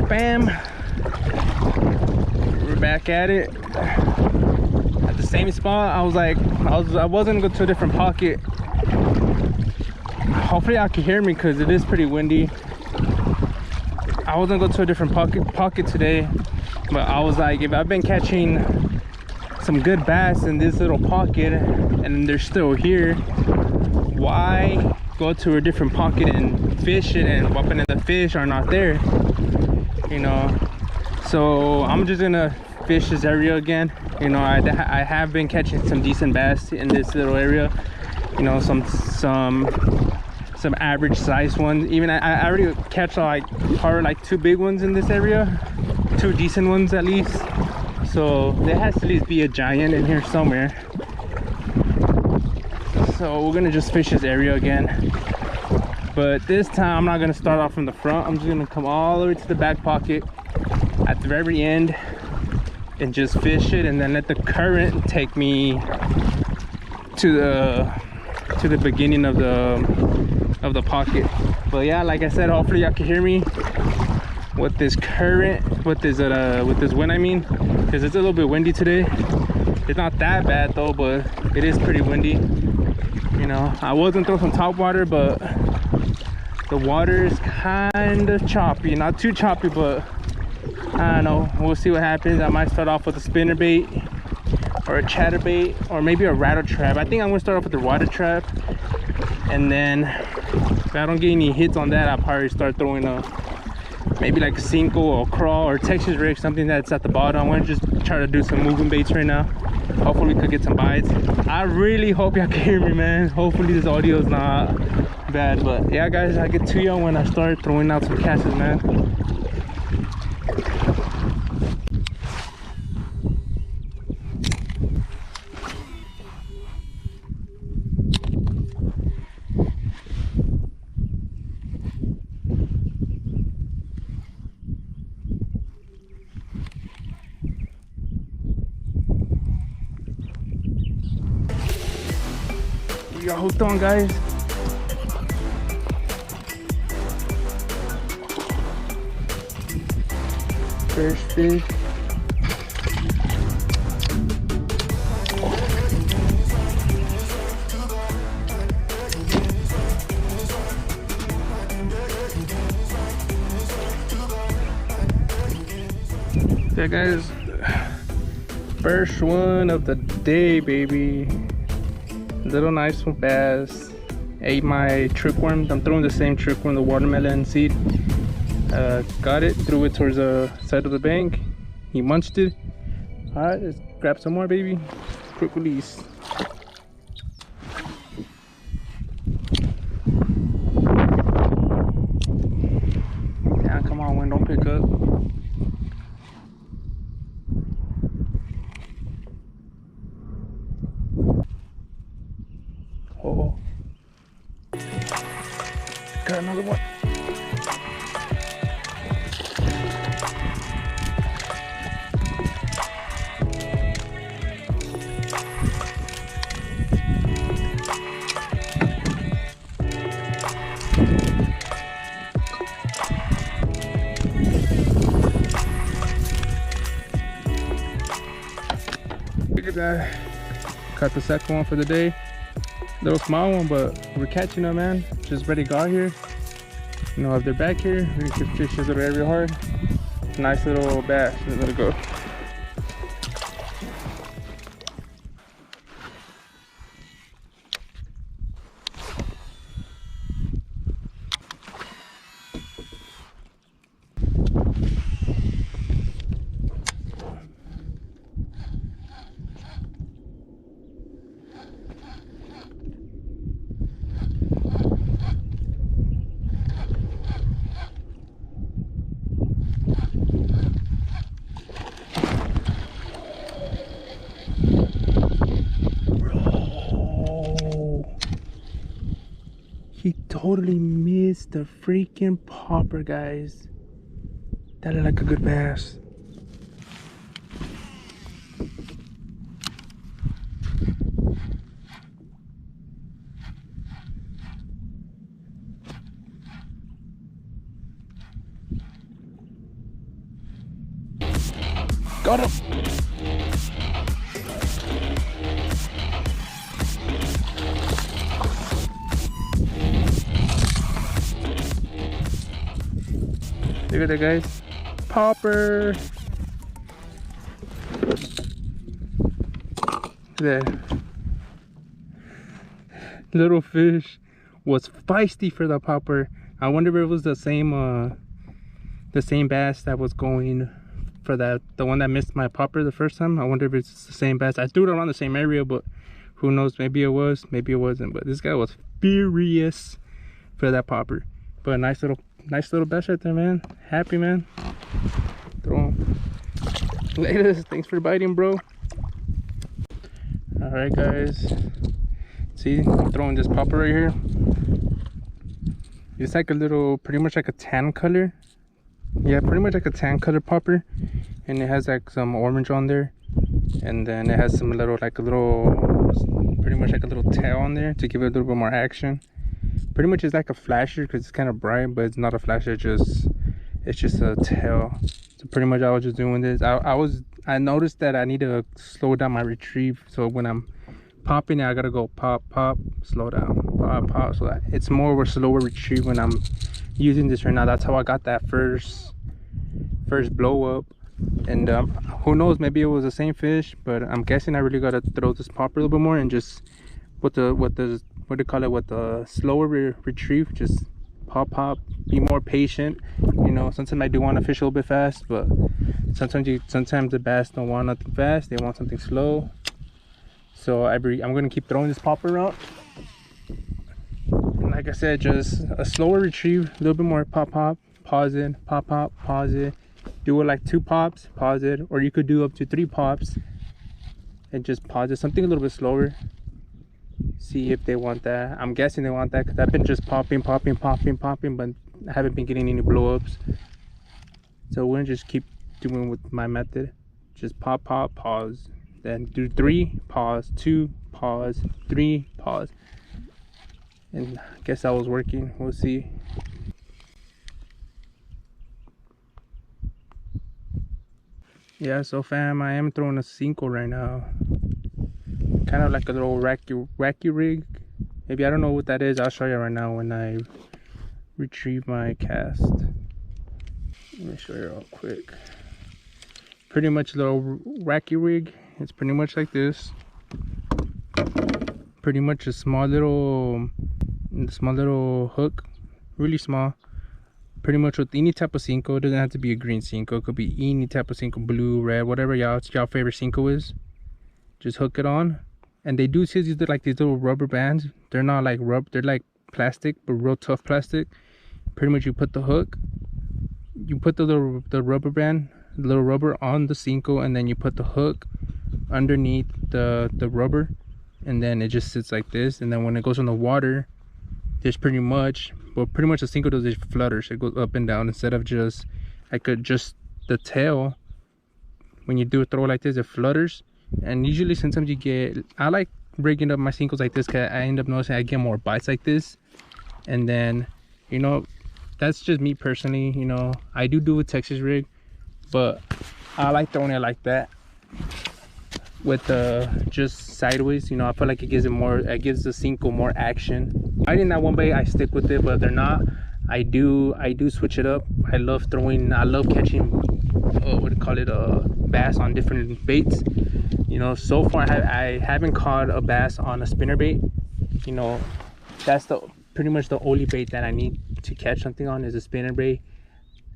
Bam! We're back at it. At the same spot. I was like, I wasn't gonna go to a different pocket. Hopefully y'all can hear me because it is pretty windy. I wasn't gonna go to a different pocket today, but I was like, if I've been catching some good bass in this little pocket and they're still here, why go to a different pocket and fish it and whooping the fish are not there, you know? So I'm just gonna fish this area again. You know, I have been catching some decent bass in this little area, you know, some average size ones. Even I already catch like probably like 2 big ones in this area, 2 decent ones at least. So there has to at least be a giant in here somewhere. So we're gonna just fish this area again, but this time I'm not gonna start off from the front. I'm just gonna come all the way to the back pocket at the very end and just fish it, and then let the current take me to the beginning of the pocket. But yeah, like I said, hopefully y'all can hear me with this current, with this wind, I mean, because it's a little bit windy today. It's not that bad though, but it is pretty windy. You know, I was gonna throw some top water, but the water is kind of choppy. Not too choppy, but I don't know. We'll see what happens. I might start off with a spinner bait or a chatter bait or maybe a rattle trap. I think I'm gonna start off with the water trap, and then if I don't get any hits on that, I'll probably start throwing maybe like a Cinco or a crawl or Texas rig, something that's at the bottom. I'm gonna just try to do some moving baits right now. Hopefully we could get some bites. I really hope y'all can hear me, man. Hopefully this audio is not bad, but yeah guys, I get too young when I start throwing out some casts, man. You got hooked on, guys? First fish. Yeah, guys. First one of the day, baby. Little nice one bass. Ate my trick worm. I'm throwing the same trick worm, the watermelon seed. Got it, threw it towards the side of the bank. He munched it. All right, let's grab some more, baby. Quick release. Yeah, come on, wind, don't pick up. Oh, got another one. Look at that. Caught the second one for the day. Little small one, but we're catching them, man. Just ready to go out here. You know, if they're back here, we can fish this little area hard. Nice little bass. Let it go. He totally missed the freaking popper, guys. That looked like a good bass. Got him. Look at that, guys. Popper. There. Little fish was feisty for the popper. I wonder if it was the same bass that was going for the one that missed my popper the first time. I wonder if it's the same bass. I threw it around the same area, but who knows? Maybe it was, maybe it wasn't. But this guy was furious for that popper. But nice little bass right there, man. Happy, man. Throw him. Later. Thanks for biting, bro. All right, guys. See, I'm throwing this popper right here. It's like a little, pretty much like a tan color. Yeah, pretty much like a tan color popper, and it has like some orange on there, and then it has some little, like a little, pretty much like a little tail on there to give it a little bit more action. Pretty much it's like a flasher because it's kind of bright, but it's not a flasher. It's just a tail. So pretty much I was just doing this. I noticed that I need to slow down my retrieve. So when I'm popping it, I gotta go pop, pop, slow down, pop, pop. So that it's more of a slower retrieve when I'm using this right now. That's how I got that first blow up. And who knows, maybe it was the same fish, but I'm guessing I really gotta throw this popper a little bit more and just with the slower retrieve, just pop, pop, be more patient. You know, sometimes I do want to fish a little bit fast, but sometimes the bass don't want nothing fast, they want something slow. So I'm gonna keep throwing this popper out. And like I said, just a slower retrieve, a little bit more pop, pop, pause it, pop, pop, pause it. Do it like 2 pops, pause it, or you could do up to 3 pops and just pause it. Something a little bit slower. See if they want that. I'm guessing they want that because I've been just popping, popping, popping, popping, but I haven't been getting any blow-ups. So we're gonna just keep doing with my method. Just pop, pop, pause. Then do 3, pause, 2, pause, 3, pause. And I guess that was working. We'll see. Yeah, so fam, I am throwing a Cinco right now. Kind of like a little wacky rig. Maybe, I don't know what that is. I'll show you right now when I retrieve my cast. Let me show you real quick. Pretty much a little wacky rig. It's pretty much like this. Pretty much a small little hook, really small. Pretty much with any type of Cinco. It doesn't have to be a green Cinco. It could be any type of Cinco, blue, red, whatever y'all favorite Cinco is. Just hook it on. And they do use like these little rubber bands. They're not like rubber, they're like plastic, but real tough plastic. Pretty much you put the hook, you put the rubber band, the little rubber on the Cinco, and then you put the hook underneath the rubber, and then it just sits like this. And then when it goes in the water, there's pretty much the Cinco does is flutters. It goes up and down instead of just the tail. When you do a throw like this, it flutters. And usually sometimes I like rigging up my Cincos like this because I end up noticing I get more bites like this. And then, you know, that's just me personally. You know, I do a Texas rig, but I like throwing it like that with just sideways. You know, I feel like it gives the Cinco more action. I didn't that one bait, I stick with it, but they're not. I do switch it up. I love catching bass on different baits. You know, so far I haven't caught a bass on a spinnerbait. You know, that's pretty much the only bait that I need to catch something on is a spinnerbait.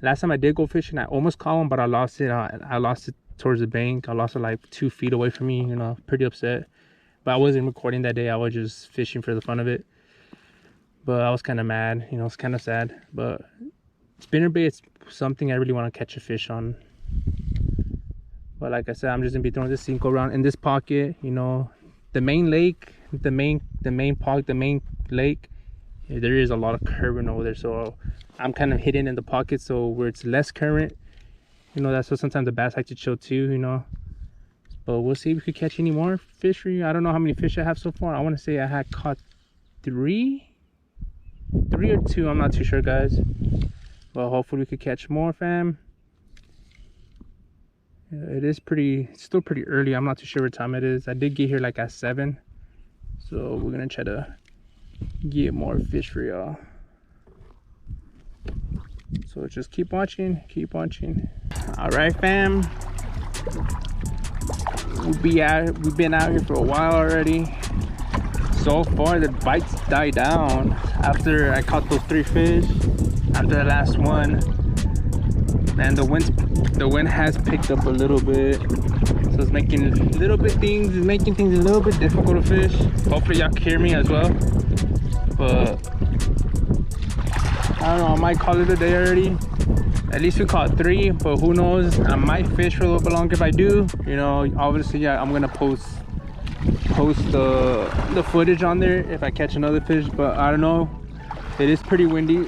Last time I did go fishing, I almost caught one, but I lost it. I lost it towards the bank. I lost it like 2 feet away from me. You know, pretty upset. But I wasn't recording that day. I was just fishing for the fun of it. But I was kind of mad. You know, it's kind of sad. But spinnerbait is something I really want to catch a fish on. But like I said, I'm just gonna be throwing this Cinco around in this pocket. You know, the main lake, the main lake, there is a lot of current over there. So I'm kind of hidden in the pocket, so where it's less current. You know, that's what sometimes the bass like to chill too. You know, but we'll see if we could catch any more fish for you. I don't know how many fish I have so far. I want to say I had caught 3 or 2. I'm not too sure, guys. But hopefully we could catch more, fam. Yeah, it is still pretty early. I'm not too sure what time it is. I did get here like at 7, so we're gonna try to get more fish for y'all. So just keep watching, keep watching. All right, fam. We've been out here for a while already. So far the bites died down after I caught those 3 fish. After the last one, and the wind has picked up a little bit, so it's making things a little bit difficult to fish. Hopefully y'all can hear me as well, but I don't know, I might call it a day already. At least we caught 3, but who knows, I might fish for a little bit longer. If I do, you know, obviously, yeah, I'm gonna post the footage on there if I catch another fish. But I don't know, it is pretty windy.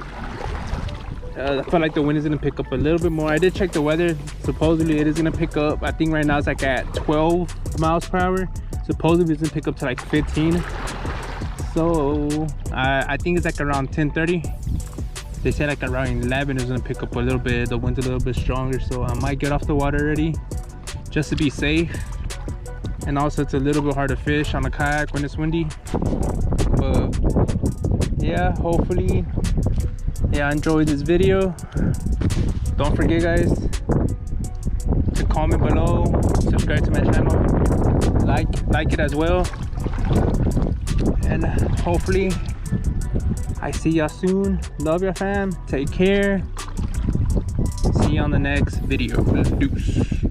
I feel like the wind is gonna pick up a little bit more. I did check the weather. Supposedly it is gonna pick up. I think right now it's like at 12 miles per hour. Supposedly it's gonna pick up to like 15. So I think it's like around 10:30. They said like around 11 it's gonna pick up a little bit. The wind's a little bit stronger, so I might get off the water already just to be safe. And also it's a little bit hard to fish on a kayak when it's windy. But yeah, hopefully, yeah, enjoy this video. Don't forget, guys, to comment below, subscribe to my channel, like it as well, and hopefully I see y'all soon. Love your fam. Take care. See you on the next video. Deuce.